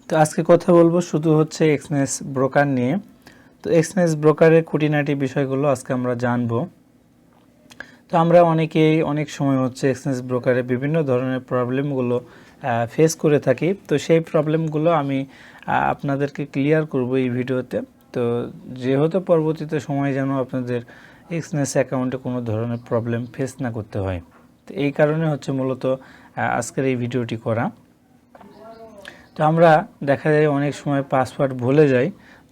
তো আজকে কথা বলবো শুধু হচ্ছে এক্সনেস ব্রোকার নিয়ে। তো এক্সনেস ব্রোকারের খুঁটিনাটি বিষয়গুলো আজকে আমরা জানবো। তো আমরা অনেকেই অনেক সময় হচ্ছে এক্সনেস ব্রোকারে বিভিন্ন ধরনের প্রবলেমগুলো ফেস করে থাকি। তো সেই প্রবলেমগুলো আমি আপনাদেরকে ক্লিয়ার করব এই ভিডিওতে। তো যেহেতু পরবর্তীতে সময় যেন আপনাদের এক্সনেস অ্যাকাউন্টে কোনো ধরনের প্রবলেম ফেস না করতে হয়, তো এই কারণে হচ্ছে মূলত আজকের এই ভিডিওটি করা। তো আমরা দেখা যায় অনেক সময় পাসওয়ার্ড ভুলে যাই।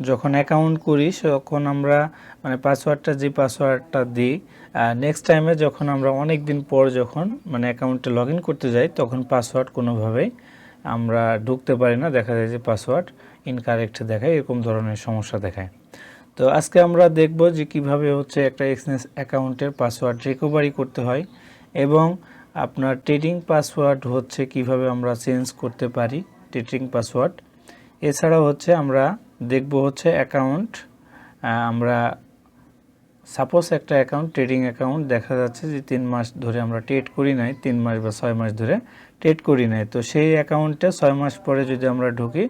যখন অ্যাকাউন্ট করি তখন আমরা পাসওয়ার্ডটা যে পাসওয়ার্ডটা দিই, নেক্সট টাইমে যখন আমরা অনেক দিন পর যখন অ্যাকাউন্টে লগ ইন করতে যাই তখন পাসওয়ার্ড কোনোভাবেই আমরা ঢুকতে পারি না। দেখা যায় যে পাসওয়ার্ড ইনকারেক্ট দেখায়, এরকম ধরনের সমস্যা দেখায়। তো আজকে আমরা দেখব যে কিভাবে হচ্ছে একটা এক্সনেস অ্যাকাউন্টের পাসওয়ার্ড রিকভারি করতে হয় এবং আপনার ট্রেডিং পাসওয়ার্ড হচ্ছে কিভাবে আমরা চেঞ্জ করতে পারি ট্রেডিং পাসওয়ার্ড। এছাড়াও হচ্ছে আমরা দেখব হচ্ছে অ্যাকাউন্ট, আমরা সাপোজ একটা অ্যাকাউন্ট ট্রেডিং অ্যাকাউন্ট দেখা যাচ্ছে যে 3 মাস ধরে আমরা ট্রেড করি নাই, 3 মাস বা 6 মাস ধরে ট্রেড করি নাই। তো সেই অ্যাকাউন্টে 6 মাস পরে যদি আমরা ঢুকি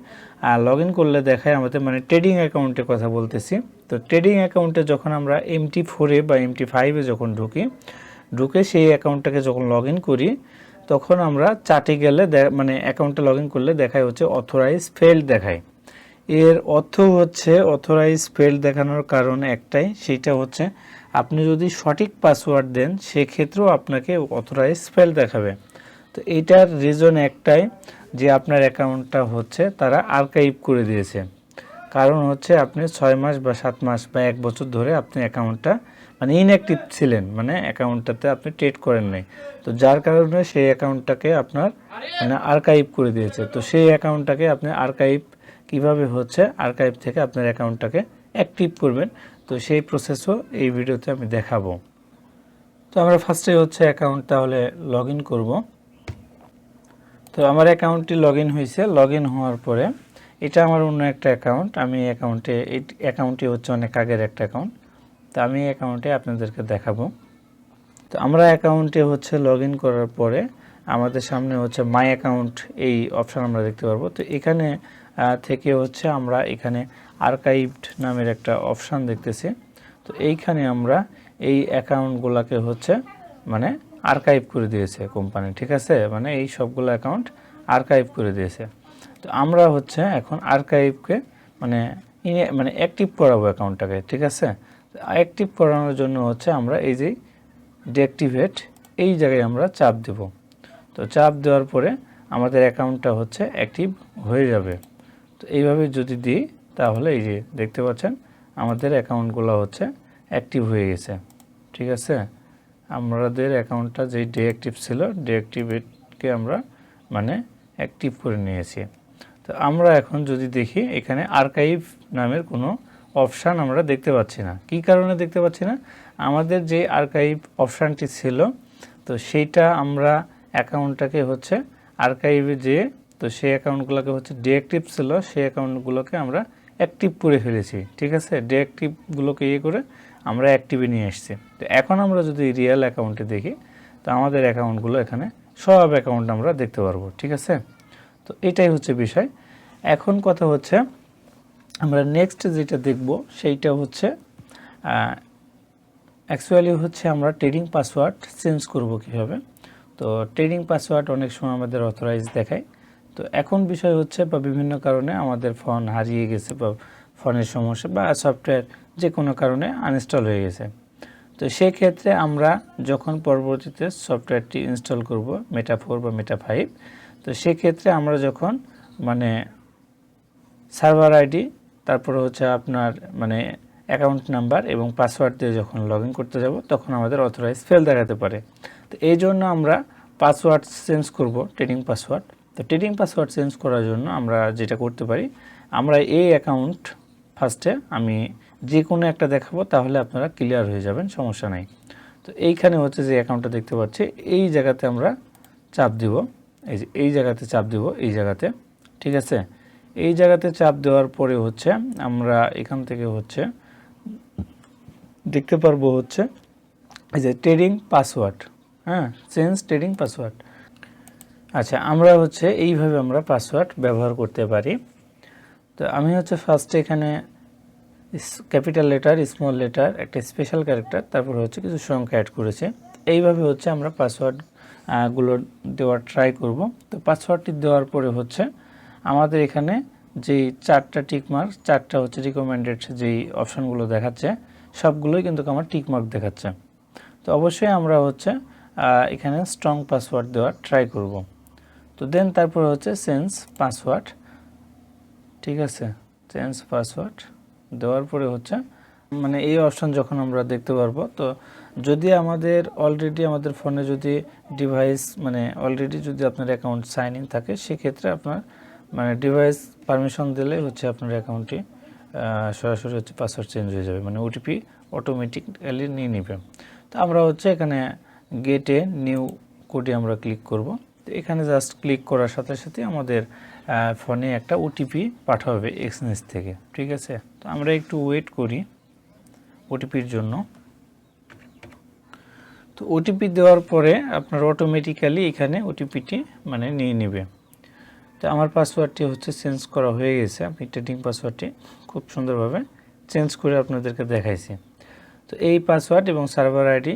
আর লগ ইন করলে দেখায় আমাদের ট্রেডিং অ্যাকাউন্টের কথা বলতেছি। তো ট্রেডিং অ্যাকাউন্টে যখন আমরা MT4-এ বা MT5-এ যখন ঢুকে সেই অ্যাকাউন্টটাকে যখন লগ ইন করি তখন আমরা চার্টে গেলে অ্যাকাউন্টে লগ ইন করলে দেখায় হচ্ছে অথরাইজ ফেল্ড দেখায়। এর অর্থ হচ্ছে অথরাইজ ফেল্ড দেখানোর কারণ একটাই, সেটা হচ্ছে আপনি যদি সঠিক পাসওয়ার্ড দেন সেক্ষেত্রেও আপনাকে অথরাইজ ফেল্ড দেখাবে। তো এইটার রিজন একটাই যে আপনার অ্যাকাউন্টটা হচ্ছে তারা আর্কাইভ করে দিয়েছে। কারণ হচ্ছে আপনি 6 মাস বা 7 মাস বা 1 বছর ধরে আপনি অ্যাকাউন্টটা ইনঅ্যাক্টিভ ছিলেন, অ্যাকাউন্টটাতে আপনি ট্রেড করেন নাই। তো যার কারণে সেই অ্যাকাউন্টটাকে আপনার আর্কাইভ করে দিয়েছে। তো সেই অ্যাকাউন্টটাকে আপনি আর্কাইভ কিভাবে হচ্ছে আর্কাইভ থেকে আপনার অ্যাকাউন্টটাকে অ্যাক্টিভ করবেন, তো সেই প্রসেসও এই ভিডিওতে আমি দেখাবো। তো আমরা ফার্স্টে হচ্ছে অ্যাকাউন্ট তাহলে লগ ইন করবো। তো আমার অ্যাকাউন্টটি লগ ইন হয়েছে। লগ ইন হওয়ার পরে এটা আমার অন্য একটা অ্যাকাউন্ট, আমি এই অ্যাকাউন্টটি হচ্ছে অনেক আগের একটা অ্যাকাউন্ট। তো আমি এই অ্যাকাউন্টে আপনাদেরকে দেখাবো। তো আমরা অ্যাকাউন্টে হচ্ছে লগ ইন করার পরে আমাদের সামনে হচ্ছে মাই অ্যাকাউন্ট এই অপশান আমরা দেখতে পারবো। তো এখানে থেকে হচ্ছে আমরা এখানে আর্কাইভড নামের একটা অপশান দেখতেছি। তো এইখানে আমরা এই অ্যাকাউন্টগুলোকে হচ্ছে আর্কাইভ করে দিয়েছে কোম্পানি, ঠিক আছে, এই সবগুলো অ্যাকাউন্ট আর্কাইভ করে দিয়েছে। তো আমরা হচ্ছে এখন আর্কাইভকে অ্যাক্টিভ করাবো অ্যাকাউন্টটাকে, ঠিক আছে। অ্যাক্টিভ করানোর জন্য হচ্ছে আমরা এই যে ডিঅ্যাক্টিভেট এই জায়গায় আমরা চাপ দেব। তো চাপ দেওয়ার পরে আমাদের অ্যাকাউন্টটা হচ্ছে অ্যাক্টিভ হয়ে যাবে। তো এইভাবে যদি দিই তাহলে এই যে দেখতে পাচ্ছেন আমাদের অ্যাকাউন্টগুলো হচ্ছে অ্যাক্টিভ হয়ে গেছে, ঠিক আছে। আমাদের অ্যাকাউন্টটা যেই ডিঅ্যাক্টিভ ছিল ডিঅ্যাক্টিভেটকে আমরা অ্যাক্টিভ করে নিয়েছি। তো আমরা এখন যদি দেখি এখানে আর্কাইভ নামের কোনো অপশান আমরা দেখতে পাচ্ছি না। কী কারণে দেখতে পাচ্ছি না? আমাদের যে আর্কাইভ অপশানটি ছিল তো সেইটা আমরা অ্যাকাউন্টটাকে হচ্ছে আর্কাইভে যে তো সেই অ্যাকাউন্টগুলোকে হচ্ছে ডিঅ্যাক্টিভ ছিল সেই অ্যাকাউন্টগুলোকে আমরা অ্যাক্টিভ করে ফেলেছি, ঠিক আছে। ডিঅ্যাক্টিভগুলোকে করে আমরা অ্যাক্টিভে নিয়ে এসেছি। তো এখন আমরা যদি রিয়েল অ্যাকাউন্টে দেখি তো আমাদের অ্যাকাউন্টগুলো এখানে সব অ্যাকাউন্ট আমরা দেখতে পারবো, ঠিক আছে। তো এটাই হচ্ছে বিষয়। এখন কথা হচ্ছে আমরা নেক্সট যেটা দেখব সেইটা হচ্ছে অ্যাকচুয়ালি হচ্ছে আমরা ট্রেডিং পাসওয়ার্ড চেঞ্জ করব কীভাবে। তো ট্রেডিং পাসওয়ার্ড অনেক সময় আমাদের অথরাইজ দেখায়। তো এখন বিষয় হচ্ছে বা বিভিন্ন কারণে আমাদের ফোন হারিয়ে গেছে বা ফোনের সমস্যা বা সফটওয়্যার যে কোনো কারণে আনইনস্টল হয়ে গেছে। তো সেক্ষেত্রে আমরা যখন পরবর্তীতে সফটওয়্যারটি ইনস্টল করব মেটা 4 বা মেটা 5, তো সেক্ষেত্রে আমরা যখন সার্ভার আইডি তারপরে হচ্ছে আপনার অ্যাকাউন্ট নাম্বার এবং পাসওয়ার্ড দিয়ে যখন লগ ইন করতে যাব তখন আমাদের অথরাইজ ফেল দেখাতে পারে। তো এই জন্য আমরা পাসওয়ার্ড চেঞ্জ করব ট্রেডিং পাসওয়ার্ড। তো ট্রেডিং পাসওয়ার্ড চেঞ্জ করার জন্য আমরা যেটা করতে পারি, আমরা এই অ্যাকাউন্ট ফার্স্টে আমি যে কোনো একটা দেখাবো তাহলে আপনারা ক্লিয়ার হয়ে যাবেন, সমস্যা নাই। তো এইখানে হচ্ছে যে অ্যাকাউন্টটা দেখতে পাচ্ছি এই জায়গাতে আমরা চাপ দিব, এই যে এই জায়গাতে চাপ দিব, এই জায়গাতে, ঠিক আছে। এই জায়গাতে চাপ দেওয়ার পরে হচ্ছে আমরা এখান থেকে হচ্ছে দেখতে পারবো হচ্ছে এই যে ট্রেডিং পাসওয়ার্ড, হ্যাঁ, চেঞ্জ ট্রেডিং পাসওয়ার্ড। আচ্ছা, আমরা হচ্ছে এইভাবে আমরা পাসওয়ার্ড ব্যবহার করতে পারি। তো আমি হচ্ছে ফার্স্টে এখানে ক্যাপিটাল লেটার, স্মল লেটার, একটা স্পেশাল ক্যারেক্টার, তারপর হচ্ছে কিছু সংখ্যা অ্যাড করেছে। এইভাবে হচ্ছে আমরা পাসওয়ার্ড গুলো দেওয়ার ট্রাই করব। তো পাসওয়ার্ডটি দেওয়ার পরে হচ্ছে আমাদের এখানে যেই 4টা টিকমার্ক, 4টা হচ্ছে রিকমেন্ডেড যেই অপশানগুলো দেখাচ্ছে সবগুলোই কিন্তু আমার টিকমার্ক দেখাচ্ছে। তো অবশ্যই আমরা হচ্ছে এখানে স্ট্রং পাসওয়ার্ড দেওয়ার ট্রাই করব। তো দেন তারপর হচ্ছে চেঞ্জ পাসওয়ার্ড, ঠিক আছে, চেঞ্জ পাসওয়ার্ড দেওয়ার পরে হচ্ছে মানে এই অপশান যখন আমরা দেখতে পারবো, তো যদি আমাদের অলরেডি আমাদের ফোনে যদি ডিভাইস মানে অলরেডি যদি আপনার অ্যাকাউন্ট সাইন ইন থাকে, সেক্ষেত্রে আপনার মানে ডিভাইস পারমিশন দিলে হচ্ছে আপনার অ্যাকাউন্টটি সরাসরি হচ্ছে পাসওয়ার্ড চেঞ্জ হয়ে যাবে, মানে ওটিপি অটোমেটিক্যালি নিয়ে নেবে। তো আমরা হচ্ছে এখানে গেটে নিউ কোডে আমরা ক্লিক করব। তো এখানে জাস্ট ক্লিক করার সাথে সাথে আমাদের ফোনে একটা ওটিপি পাঠাবে এক্সনেস থেকে, ঠিক আছে। তো আমরা একটু ওয়েট করি ওটিপির জন্য। তো ওটিপি দেওয়ার পরে আপনার অটোমেটিক্যালি এখানে ওটিপিটি মানে নিয়ে নেবে। তো আমার পাসওয়ার্ডটি হচ্ছে চেঞ্জ করা হয়ে গেছে। আমি ট্রেডিং পাসওয়ার্ডটি খুব সুন্দরভাবে চেঞ্জ করে আপনাদেরকে দেখাইছি। তো এই পাসওয়ার্ড এবং সার্ভার আইডি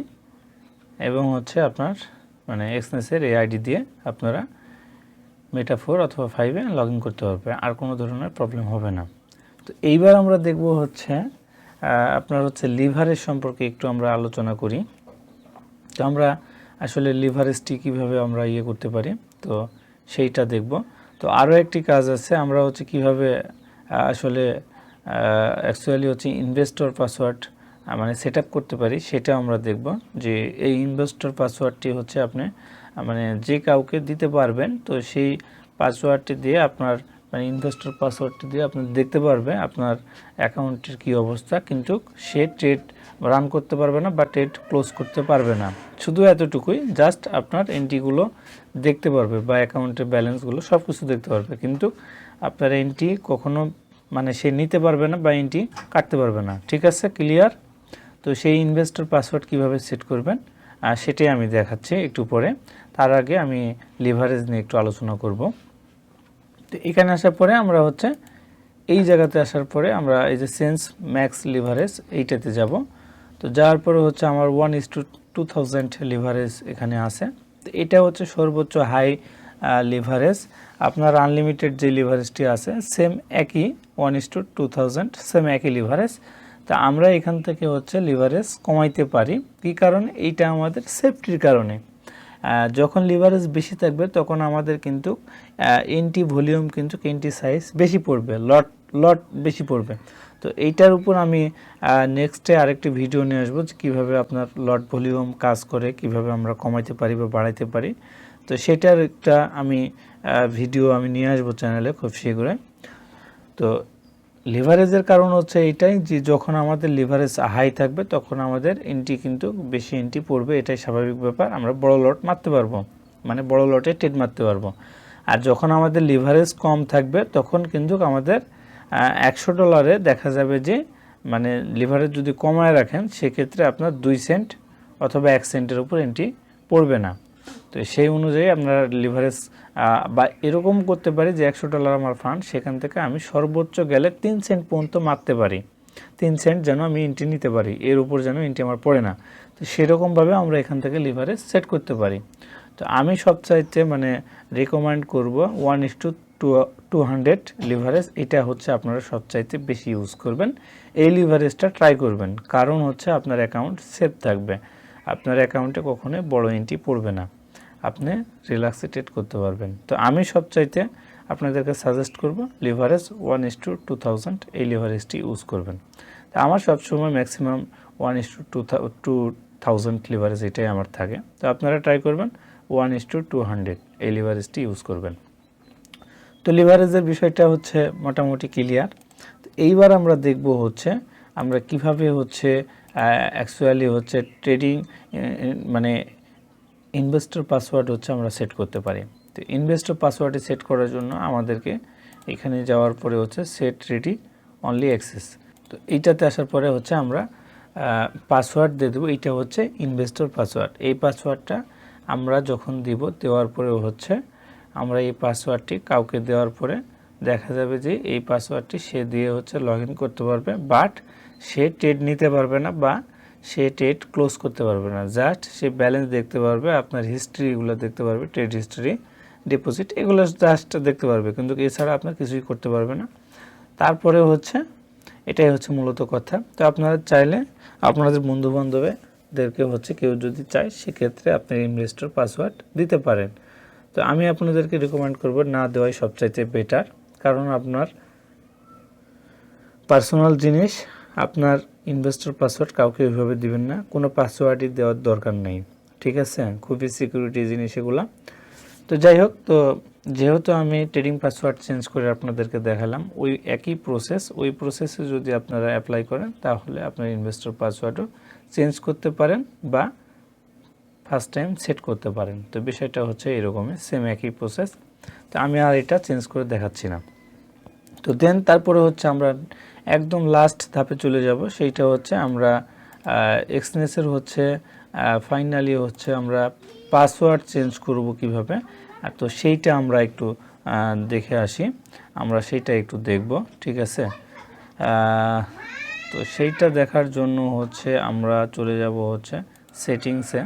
এবং হচ্ছে আপনার মানে এক্সনেসের এই আইডি দিয়ে আপনারা মেটা 4 অথবা 5-এ লগ ইন করতে পারবে, আর কোনো ধরনের প্রবলেম হবে না। তো এইবার আমরা দেখব হচ্ছে আপনার হচ্ছে লিভারেজ সম্পর্কে একটু আমরা আলোচনা করি। তো আমরা আসলে লিভারেজটি কীভাবে আমরা করতে পারি, তো সেইটা দেখব। তো আরও একটি কাজ আছে, আমরা হচ্ছে কীভাবে আসলে অ্যাকচুয়ালি হচ্ছে ইনভেস্টর পাসওয়ার্ড মানে সেট আপ করতে পারি, সেটা আমরা দেখব। যে এই ইনভেস্টর পাসওয়ার্ডটি হচ্ছে আপনি মানে যে কাউকে দিতে পারবেন, তো সেই পাসওয়ার্ডটি দিয়ে আপনার মানে ইনভেস্টর পাসওয়ার্ডটি দিয়ে আপনি দেখতে পারবে আপনার অ্যাকাউন্টের কী অবস্থা, কিন্তু সে ট্রেড রান করতে পারবে না বা ট্রেড ক্লোজ করতে পারবে না। শুধু এতটুকুই, জাস্ট আপনার এন্ট্রিগুলো দেখতে পারবে বা অ্যাকাউন্টের ব্যালেন্সগুলো সব কিছু দেখতে পারবে, কিন্তু আপনার এন্ট্রি কখনো মানে সে নিতে পারবে না বা এন্ট্রি কাটতে পারবে না, ঠিক আছে, ক্লিয়ার। তো সেই ইনভেস্টর পাসওয়ার্ড কিভাবে সেট করবেন সেটাই আমি দেখাচ্ছি একটু পরে। তার আগে আমি লিভারেজ নিয়ে একটু আলোচনা করব। তো এখানে আসার পরে আমরা হচ্ছে এই জায়গাতে আসার পরে আমরা এই যে চেঞ্জ ম্যাক্স লিভারেজ এইটাতে যাব। তো যাওয়ার পরে হচ্ছে আমার 1:2000 লিভারেজ এখানে আছে। তো এটা হচ্ছে সর্বোচ্চ হাই লিভারেজ। আপনার আনলিমিটেড যে লিভারেজটি আছে সেম একই 1:2000 সেম একই লিভারেজ। তা আমরা এখান থেকে হচ্ছে লিভারেজ কমাইতে পারি, কী কারণে? এইটা আমাদের সেফটির কারণে। যখন লিভারেজ বেশি থাকবে তখন আমাদের কিন্তু এন্টি ভলিউম কিন্তু এন্টি সাইজ বেশি পড়বে, লট বেশি পড়বে। তো এইটার উপর আমি নেক্সটে আরেকটি ভিডিও নিয়ে আসবো যে কীভাবে আপনার লট ভলিউম কাজ করে, কিভাবে আমরা কমাইতে পারি বা বাড়াইতে পারি। তো সেটার একটা আমি ভিডিও আমি নিয়ে আসবো চ্যানেলে খুব শীঘ্রই। তো লিভারেজের কারণ হচ্ছে এইটাই যে যখন আমাদের লিভারেজ হাই থাকবে তখন আমাদের এন্ট্রি কিন্তু বেশি এন্ট্রি পড়বে, এটাই স্বাভাবিক ব্যাপার। আমরা বড় লট মারতে পারবো, মানে বড় লটে ট্রেড মারতে পারবো। আর যখন আমাদের লিভারেজ কম থাকবে তখন কিন্তু আমাদের $100 দেখা যাবে যে মানে লিভারেজ যদি কমায় রাখেন সেক্ষেত্রে আপনার 2 সেন্ট অথবা 1 সেন্টের উপর এন্ট্রি পড়বে না। তো সেই অনুযায়ী আমরা লিভারেজ বা এরকম করতে পারি যে $100 আমার ফান্ড, সেখান থেকে আমি সর্বোচ্চ গেলে 3 সেন্ট পর্যন্ত মারতে পারি। 3 সেন্ট যেন আমি এন্ট্রি নিতে পারি, এর উপর যেন এন্ট্রি আমার পড়ে না। তো সেরকমভাবে আমরা এখান থেকে লিভারেজ সেট করতে পারি। তো আমি সবচাইতে মানে রেকমেন্ড করব 1:200 লিভারেজ। এটা হচ্ছে আপনারা সবচাইতে বেশি ইউজ করবেন, এই লিভারেজটা ট্রাই করবেন। কারণ হচ্ছে আপনার অ্যাকাউন্ট সেফ থাকবে, আপনার অ্যাকাউন্টে কখনোই বড় এন্ট্রি পড়বে না, আপনি রিল্যাক্সে ট্রেড করতে পারবেন। তো আমি সবচাইতে আপনাদেরকে সাজেস্ট করব লিভারেজ 1:2000 এই লিভারেজটি ইউজ করবেন। তো আমার সবসময় ম্যাক্সিমাম 1:2000 লিভারেজ এটাই আমার থাকে। তো আপনারা ট্রাই করবেন 1:200 এই লিভারেজটি ইউজ করবেন। তো লিভারেজের বিষয়টা হচ্ছে মোটামুটি ক্লিয়ার। তো এইবার আমরা দেখব হচ্ছে আমরা কিভাবে হচ্ছে অ্যাকচুয়ালি হচ্ছে ট্রেডিং মানে ইনভেস্টর পাসওয়ার্ড হচ্ছে আমরা সেট করতে পারি। তো ইনভেস্টর পাসওয়ার্ডে সেট করার জন্য আমাদেরকে এখানে যাওয়ার পরে হচ্ছে সেট রেডি অনলি অ্যাক্সেস। তো এইটাতে আসার পরে হচ্ছে আমরা পাসওয়ার্ড দিয়ে দেবো, এইটা হচ্ছে ইনভেস্টর পাসওয়ার্ড। এই পাসওয়ার্ডটা আমরা যখন দেওয়ার পরে হচ্ছে আমরা এই পাসওয়ার্ডটি কাউকে দেওয়ার পরে দেখা যাবে যে এই পাসওয়ার্ডটি সে দিয়ে হচ্ছে লগ ইন করতে পারবে, বাট সে ট্রেড নিতে পারবে না বা সে ট্রেড ক্লোজ করতে পারবে না। জাস্ট সে ব্যালেন্স দেখতে পারবে, আপনার হিস্ট্রিগুলো দেখতে পারবে, ট্রেড হিস্ট্রি, ডিপোজিট, এগুলো জাস্ট দেখতে পারবে, কিন্তু এছাড়া আপনার কিছুই করতে পারবে না। তারপরে হচ্ছে এটাই হচ্ছে মূলত কথা। তো আপনারা চাইলে আপনাদের বন্ধুবান্ধবদেরকে হচ্ছে কেউ যদি চায় সেক্ষেত্রে আপনি ইনভেস্টর পাসওয়ার্ড দিতে পারেন। তো আমি আপনাদেরকে রেকমেন্ড করব না দেওয়াই সবচাইতে বেটার, কারণ আপনার পার্সোনাল জিনিস, আপনার ইনভেস্টর পাসওয়ার্ড কাউকে ওইভাবে দিবেন না, কোনো পাসওয়ার্ডই দেওয়ার দরকার নেই, ঠিক আছে? খুবই সিকিউরিটি জিনিস এগুলো। তো যাই হোক, তো যেহেতু আমি ট্রেডিং পাসওয়ার্ড চেঞ্জ করে আপনাদেরকে দেখালাম, ওই একই প্রসেস, ওই প্রসেসে যদি আপনারা অ্যাপ্লাই করেন তাহলে আপনার ইনভেস্টর পাসওয়ার্ডও চেঞ্জ করতে পারেন বা ফার্স্ট টাইম সেট করতে পারেন। তো বিষয়টা হচ্ছে এরকমই, সেম একই প্রসেস। তো আমি আর এটা চেঞ্জ করে দেখাচ্ছি না। তো দেন তারপরে হচ্ছে আমরা একদম লাস্ট ধাপে চলে যাব, সেইটা হচ্ছে আমরা এক্সনেসের হচ্ছে ফাইনালি হচ্ছে আমরা পাসওয়ার্ড চেঞ্জ করব কিভাবে। তো সেইটা আমরা একটু দেখে আসি, আমরা সেইটা একটু দেখব, ঠিক আছে? তো সেইটা দেখার জন্য হচ্ছে আমরা চলে যাব হচ্ছে সেটিংসে।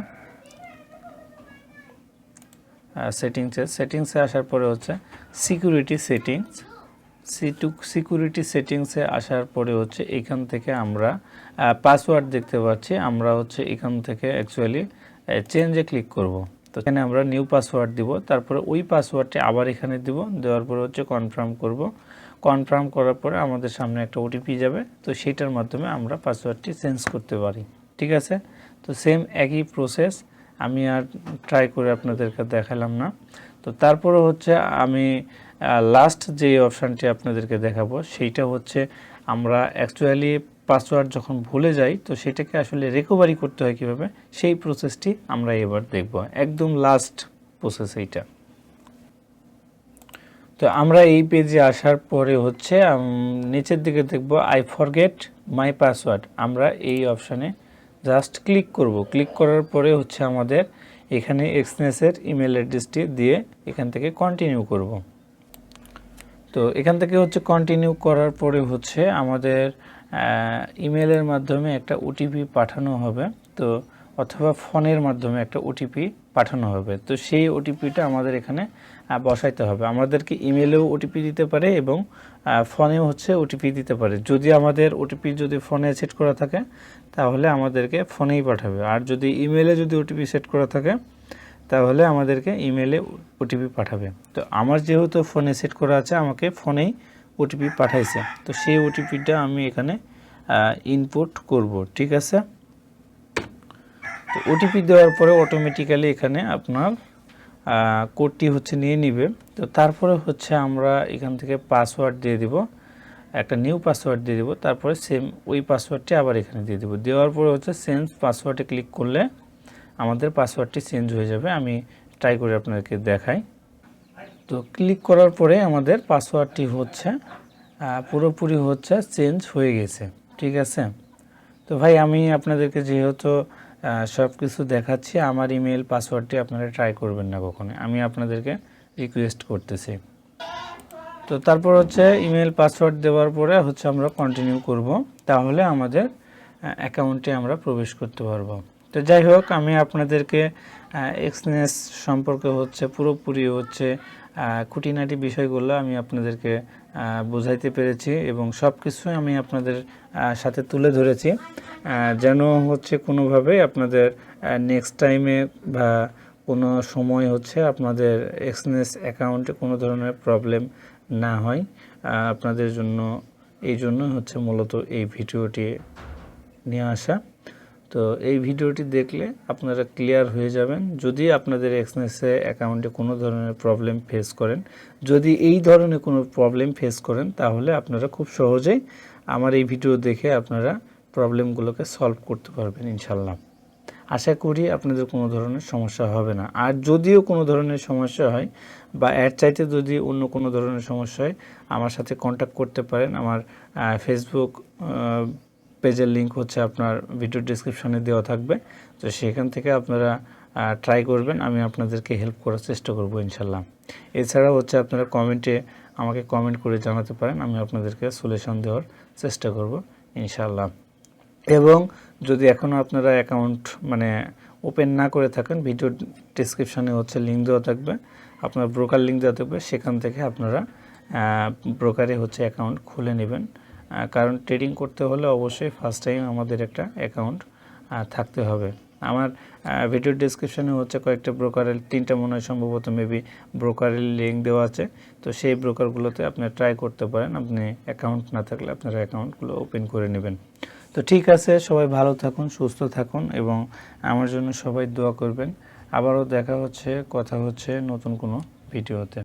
সেটিংসে আসার পরে হচ্ছে সিকিউরিটি সেটিংসে আসার পরে হচ্ছে এখান থেকে আমরা পাসওয়ার্ড দেখতে পাচ্ছি। আমরা হচ্ছে এখান থেকে অ্যাকচুয়ালি চেঞ্জে ক্লিক করব। তো এখানে আমরা নিউ পাসওয়ার্ড দিব, তারপরে ওই পাসওয়ার্ডটি আবার এখানে দিব, দেওয়ার পরে হচ্ছে কনফার্ম করব। কনফার্ম করার পরে আমাদের সামনে একটা ওটিপি যাবে, তো সেইটার মাধ্যমে আমরা পাসওয়ার্ডটি চেঞ্জ করতে পারি, ঠিক আছে? তো সেম একই প্রসেস, আমি আর ট্রাই করে আপনাদেরকে দেখালাম না। তো তারপরে হচ্ছে আমি লাস্ট যে অপশানটি আপনাদেরকে দেখাবো সেইটা হচ্ছে আমরা অ্যাকচুয়ালি পাসওয়ার্ড যখন ভুলে যাই তো সেটাকে আসলে রিকভারি করতে হয় কীভাবে, সেই প্রসেসটি আমরা এবার দেখব, একদম লাস্ট প্রসেস এইটা। তো আমরা এই পেজে আসার পরে হচ্ছে নিচের দিকে দেখব আই ফরগেট মাই পাসওয়ার্ড, আমরা এই অপশানে জাস্ট ক্লিক করব। ক্লিক করার পরে হচ্ছে আমাদের এখানে এক্সনেসের ইমেল অ্যাড্রেসটি দিয়ে এখান থেকে কন্টিনিউ করব। তো এখান থেকে হচ্ছে কন্টিনিউ করার পরে হচ্ছে আমাদের ইমেলের মাধ্যমে একটা ওটিপি পাঠানো হবে, তো অথবা ফোনের মাধ্যমে একটা ওটিপি পাঠানো হবে। তো সেই ওটিপিটা আমাদের এখানে বসাইতে হবে। আমাদেরকে ইমেলেও ওটিপি দিতে পারে এবং ফোনেও হচ্ছে ওটিপি দিতে পারে। যদি আমাদের ওটিপি যদি ফোনে সেট করা থাকে তাহলে আমাদেরকে ফোনেই পাঠাবে, আর যদি ইমেলে যদি ওটিপি সেট করা থাকে তাহলে আমাদেরকে ইমেলে ওটিপি পাঠাবে। তো আমার যেহেতু ফোনে সেট করা আছে, আমাকে ফোনেই ওটিপি পাঠাইছে, তো সেই ওটিপিটা আমি এখানে ইনপুট করব, ঠিক আছে? তো ওটিপি দেওয়ার পরে অটোমেটিক্যালি এখানে আপনার কোডটি হচ্ছে নিয়ে নিবে। তো তারপরে হচ্ছে আমরা এখান থেকে পাসওয়ার্ড দিয়ে দিব, একটা নিউ পাসওয়ার্ড দিয়ে দিব, তারপরে সেম ওই পাসওয়ার্ডটি আবার এখানে দিয়ে দিব। দেওয়ার পরে হচ্ছে চেঞ্জ পাসওয়ার্ডে ক্লিক করলে আমাদের পাসওয়ার্ডটি চেঞ্জ হয়ে যাবে। আমি ট্রাই করে আপনাদেরকে দেখাই। তো ক্লিক করার পরে আমাদের পাসওয়ার্ডটি হচ্ছে পুরোপুরি হচ্ছে চেঞ্জ হয়ে গেছে, ঠিক আছে? তো ভাই আমি আপনাদেরকে যেহেতু সব কিছু দেখাচ্ছি, আমার ইমেল পাসওয়ার্ডটি আপনারা ট্রাই করবেন না কখনো, আমি আপনাদেরকে রিকোয়েস্ট করতেছি। তো তারপর হচ্ছে ইমেল পাসওয়ার্ড দেওয়ার পরে হচ্ছে আমরা কন্টিনিউ করব, তাহলে আমাদের অ্যাকাউন্টে আমরা প্রবেশ করতে পারবো। তো যাই হোক, আমি আপনাদেরকে এক্সনেস সম্পর্কে হচ্ছে পুরোপুরি হচ্ছে খুঁটিনাটি বিষয়গুলো আমি আপনাদেরকে বোঝাইতে পেরেছি এবং সব কিছুই আমি আপনাদের সাথে তুলে ধরেছি, যেন হচ্ছে কোনোভাবেই আপনাদের নেক্সট টাইমে বা কোনো সময় হচ্ছে আপনাদের এক্সনেস অ্যাকাউন্টে কোনো ধরনের প্রবলেম না হয় আপনাদের জন্য। এই জন্য হচ্ছে মূলত এই ভিডিওটি নিয়ে আসা। তো এই ভিডিওটি দেখলে আপনারা ক্লিয়ার হয়ে যাবেন। যদি আপনাদের এক্সনেসে অ্যাকাউন্টে কোনো ধরনের প্রবলেম ফেস করেন, যদি এই ধরনের কোনো প্রবলেম ফেস করেন, তাহলে আপনারা খুব সহজেই আমার এই ভিডিও দেখে আপনারা প্রবলেমগুলোকে সলভ করতে পারবেন ইনশাল্লাহ। আশা করি আপনাদের কোনো ধরনের সমস্যা হবে না। আর যদিও কোনো ধরনের সমস্যা হয় বা এর চাইতে যদি অন্য কোনো ধরনের সমস্যা হয়, আমার সাথে কন্ট্যাক্ট করতে পারেন। আমার ফেসবুক পেজের লিঙ্ক হচ্ছে আপনার ভিডিও ডেসক্রিপশনে দেওয়া থাকবে, তো সেখান থেকে আপনারা ট্রাই করবেন, আমি আপনাদেরকে হেল্প করার চেষ্টা করব ইনশাল্লাহ। এছাড়াও হচ্ছে আপনারা কমেন্টে আমাকে কমেন্ট করে জানাতে পারেন, আমি আপনাদেরকে সলিউশন দেওয়ার চেষ্টা করব ইনশাআল্লাহ। এবং যদি এখনও আপনারা অ্যাকাউন্ট মানে ওপেন না করে থাকেন, ভিডিও ডেসক্রিপশনে হচ্ছে লিঙ্ক দেওয়া থাকবে, আপনার ব্রোকার লিঙ্ক দেওয়া থাকবে, সেখান থেকে আপনারা ব্রোকারে হচ্ছে অ্যাকাউন্ট খুলে নেবেন। কারণ ট্রেডিং করতে হলে অবশ্যই ফার্স্ট টাইম আমাদের একটা অ্যাকাউন্ট থাকতে হবে। আমার ভিডিও ডেসক্রিপশনে হচ্ছে কয়েকটা ব্রোকারের, 3টা মনে হয় সম্ভবত মেবি ব্রোকারের লিঙ্ক দেওয়া আছে। তো সেই ব্রোকারগুলোতে আপনি ট্রাই করতে পারেন, আপনি অ্যাকাউন্ট না থাকলে আপনারা অ্যাকাউন্টগুলো ওপেন করে নেবেন। তো ঠিক আছে, সবাই ভালো থাকুন, সুস্থ থাকুন এবং আমার জন্য সবাই দোয়া করবেন। আবারও দেখা হচ্ছে, কথা হচ্ছে নতুন কোনো ভিডিওতে।